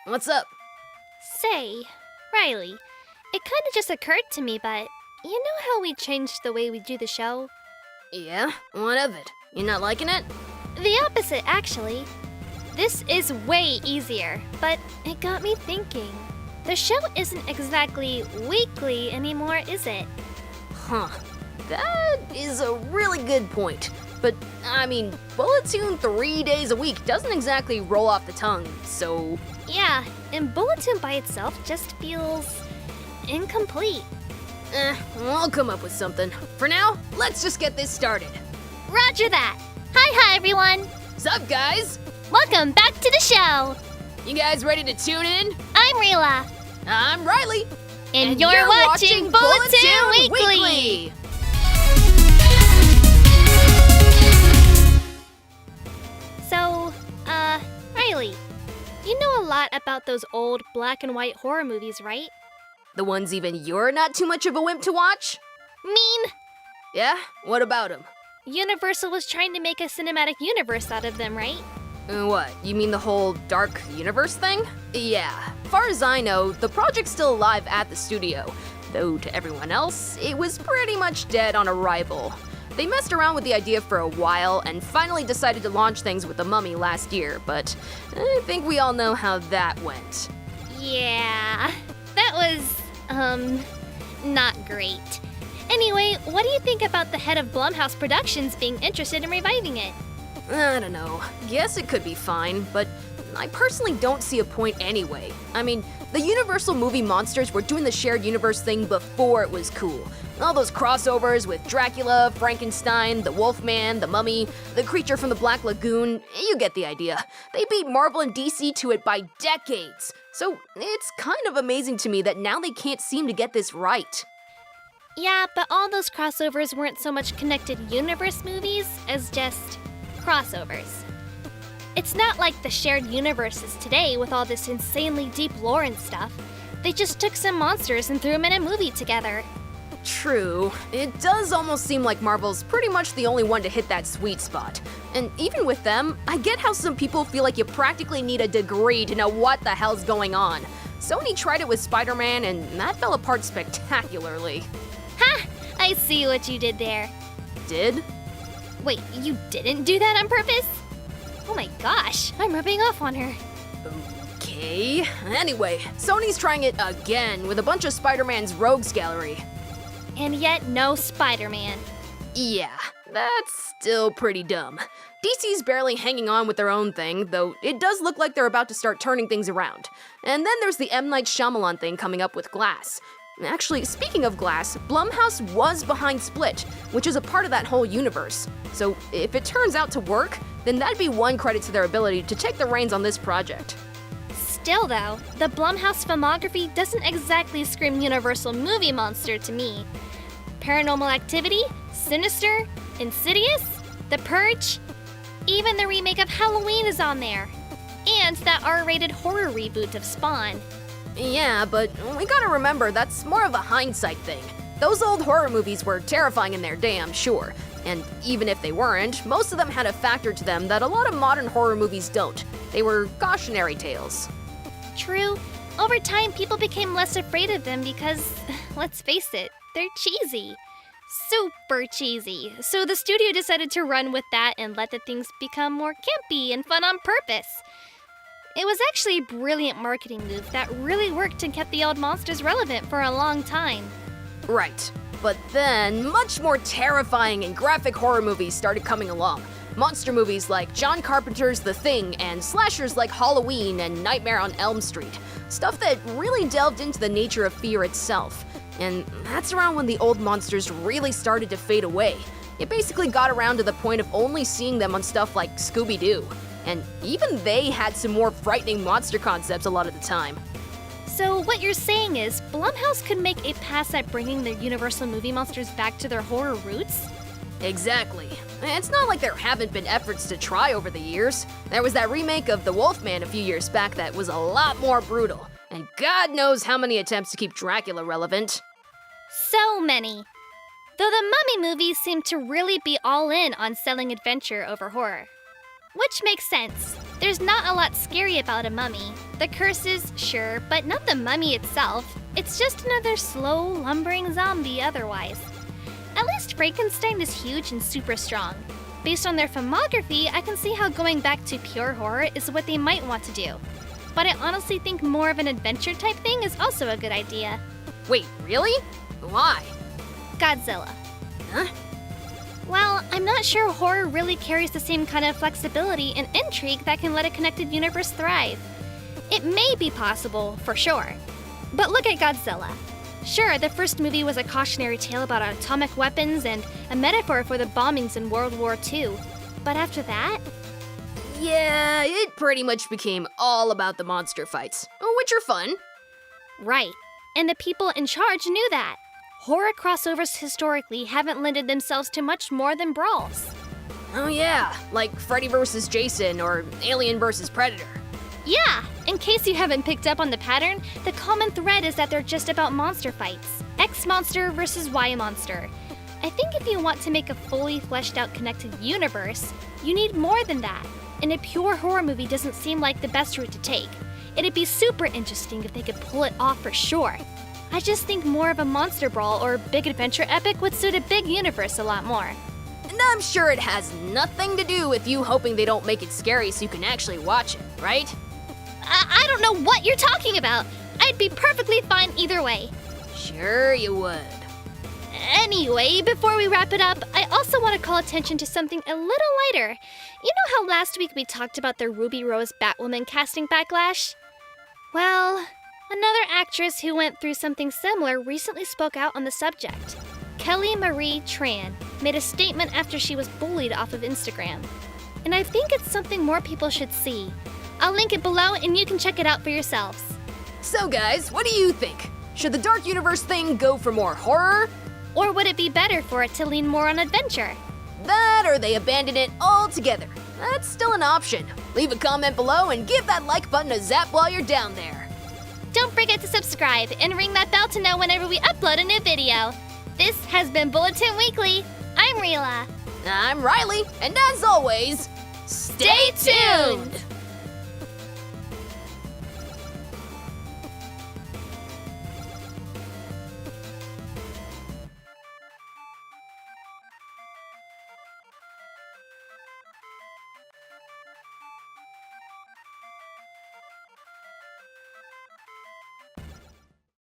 What's up? Say, Riley, it kinda just occurred to me, but you know how we changed the way we do the show? Yeah? What of it? You not liking it? The opposite, actually. This is way easier, but it got me thinking. The show isn't exactly weekly anymore, is it? Huh. That is a really good point. But, I mean, Bulletoon 3 days a week doesn't exactly roll off the tongue, so... Yeah, and Bulletoon by itself just feels incomplete. I'll come up with something. For now, let's just get this started. Roger that! Hi everyone! Sup, guys? Welcome back to the show! You guys ready to tune in? I'm Rila. I'm Riley. And you're watching Bulletoon Weekly! So, Riley, you know a lot about those old black and white horror movies, right? The ones even you're not too much of a wimp to watch? Mean? Yeah? What about them? Universal was trying to make a cinematic universe out of them, right? What, you mean the whole dark universe thing? Yeah. Far as I know, the project's still alive at the studio, though to everyone else, it was pretty much dead on arrival. They messed around with the idea for a while and finally decided to launch things with The Mummy last year, but I think we all know how that went. Yeah, that was, not great. Anyway, what do you think about the head of Blumhouse Productions being interested in reviving it? I don't know. Guess it could be fine, but I personally don't see a point anyway. I mean, the Universal movie monsters were doing the shared universe thing before it was cool. All those crossovers with Dracula, Frankenstein, the Wolfman, the Mummy, the creature from the Black Lagoon, you get the idea. They beat Marvel and DC to it by decades. So it's kind of amazing to me that now they can't seem to get this right. Yeah, but all those crossovers weren't so much connected universe movies as just crossovers. It's not like the shared universes today with all this insanely deep lore and stuff. They just took some monsters and threw them in a movie together. True. It does almost seem like Marvel's pretty much the only one to hit that sweet spot. And even with them, I get how some people feel like you practically need a degree to know what the hell's going on. Sony tried it with Spider-Man and that fell apart spectacularly. Ha! I see what you did there. Did? Wait, you didn't do that on purpose? Oh my gosh, I'm rubbing off on her. Okay. Anyway, Sony's trying it again with a bunch of Spider-Man's rogues gallery. And yet no Spider-Man. Yeah, that's still pretty dumb. DC's barely hanging on with their own thing, though it does look like they're about to start turning things around. And then there's the M. Night Shyamalan thing coming up with Glass. Actually, speaking of Glass, Blumhouse was behind Split, which is a part of that whole universe. So if it turns out to work, then that'd be one credit to their ability to take the reins on this project. Still though, the Blumhouse filmography doesn't exactly scream Universal movie monster to me. Paranormal Activity, Sinister, Insidious, The Purge, even the remake of Halloween is on there. And that R-rated horror reboot of Spawn. Yeah, but we gotta remember that's more of a hindsight thing. Those old horror movies were terrifying in their day, I'm sure. And even if they weren't, most of them had a factor to them that a lot of modern horror movies don't. They were cautionary tales. True. Over time, people became less afraid of them because, let's face it, they're cheesy. Super cheesy. So the studio decided to run with that and let the things become more campy and fun on purpose. It was actually a brilliant marketing move that really worked and kept the old monsters relevant for a long time. Right. But then, much more terrifying and graphic horror movies started coming along. Monster movies like John Carpenter's The Thing and slashers like Halloween and Nightmare on Elm Street. Stuff that really delved into the nature of fear itself. And that's around when the old monsters really started to fade away. It basically got around to the point of only seeing them on stuff like Scooby-Doo. And even they had some more frightening monster concepts a lot of the time. So what you're saying is, Blumhouse could make a pass at bringing the Universal movie monsters back to their horror roots? Exactly. It's not like there haven't been efforts to try over the years. There was that remake of The Wolfman a few years back that was a lot more brutal. And God knows how many attempts to keep Dracula relevant. So many. Though the Mummy movies seem to really be all in on selling adventure over horror. Which makes sense. There's not a lot scary about a mummy. The curses, sure, but not the mummy itself. It's just another slow, lumbering zombie otherwise. At least Frankenstein is huge and super strong. Based on their filmography, I can see how going back to pure horror is what they might want to do. But I honestly think more of an adventure type thing is also a good idea. Wait, really? Why? Godzilla. Huh? Well, I'm not sure horror really carries the same kind of flexibility and intrigue that can let a connected universe thrive. It may be possible, for sure. But look at Godzilla. Sure, the first movie was a cautionary tale about atomic weapons and a metaphor for the bombings in World War II. But after that? Yeah, it pretty much became all about the monster fights, which are fun. Right. And the people in charge knew that. Horror crossovers historically haven't lended themselves to much more than brawls. Oh yeah, like Freddy vs. Jason or Alien vs. Predator. Yeah, in case you haven't picked up on the pattern, the common thread is that they're just about monster fights. X monster versus Y monster. I think if you want to make a fully fleshed out connected universe, you need more than that. And a pure horror movie doesn't seem like the best route to take. It'd be super interesting if they could pull it off for sure. I just think more of a monster brawl or big adventure epic would suit a big universe a lot more. And I'm sure it has nothing to do with you hoping they don't make it scary so you can actually watch it, right? I don't know what you're talking about. I'd be perfectly fine either way. Sure you would. Anyway, before we wrap it up, I also want to call attention to something a little lighter. You know how last week we talked about the Ruby Rose Batwoman casting backlash? Well, another actress who went through something similar recently spoke out on the subject. Kelly Marie Tran made a statement after she was bullied off of Instagram. And I think it's something more people should see. I'll link it below and you can check it out for yourselves. So guys, what do you think? Should the Dark Universe thing go for more horror? Or would it be better for it to lean more on adventure? That or they abandon it altogether. That's still an option. Leave a comment below and give that like button a zap while you're down there. Don't forget to subscribe and ring that bell to know whenever we upload a new video. This has been Bulletoon Weekly. I'm Rila. I'm Riley, and as always, stay tuned!